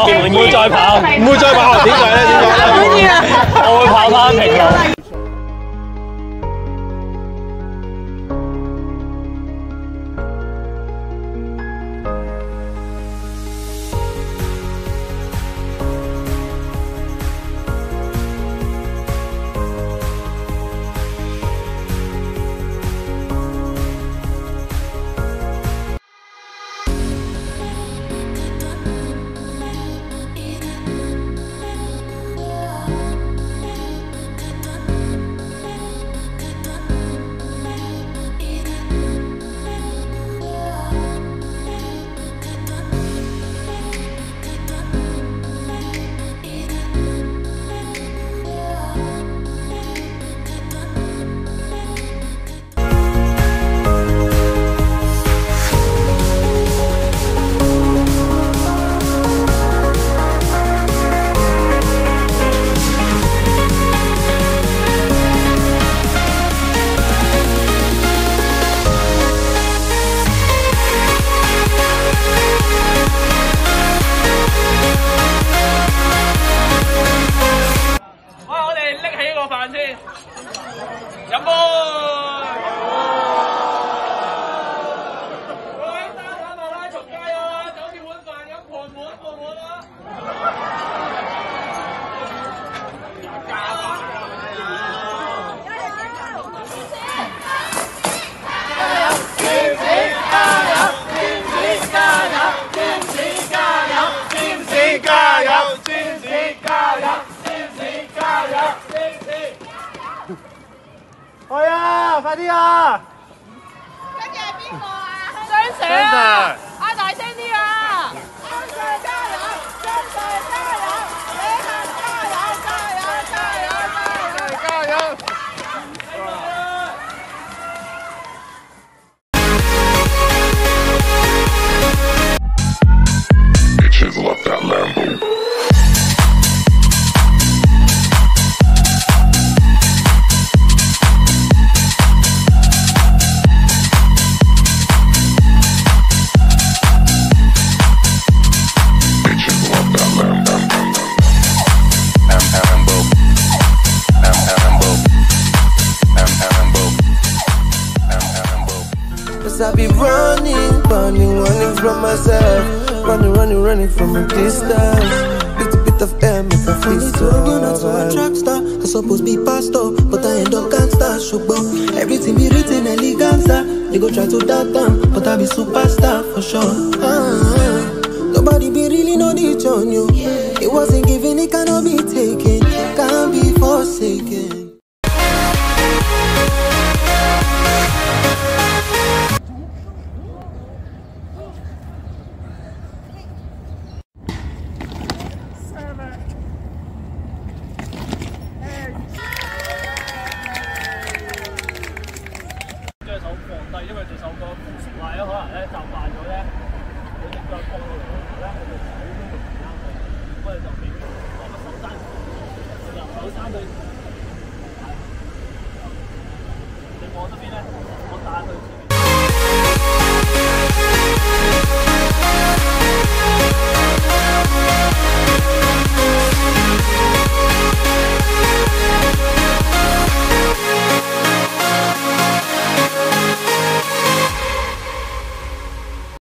唔會再跑，唔會再跑，點解咧？點解？我會跑翻平路。飲杯！各位打馬拉松加油啊！酒店碗飯飲盤滿啊！去啊！快啲啊！跟住係邊個啊？張 Sir 啊！啊大聲啲啊！張 Sir 加油！張 Sir 加油！李行加油！加油！加油！加油！Chisel up that Lambo. I be running from myself, running from a distance. Bit of air make a feel so not so a track star. I supposed be pastor, but I end up gangster. Shugbo, everything be written eleganza. They go try to doubt them, but I be superstar for sure. Nobody be really know the on you. It wasn't given, it cannot be taken, can't be forsaken.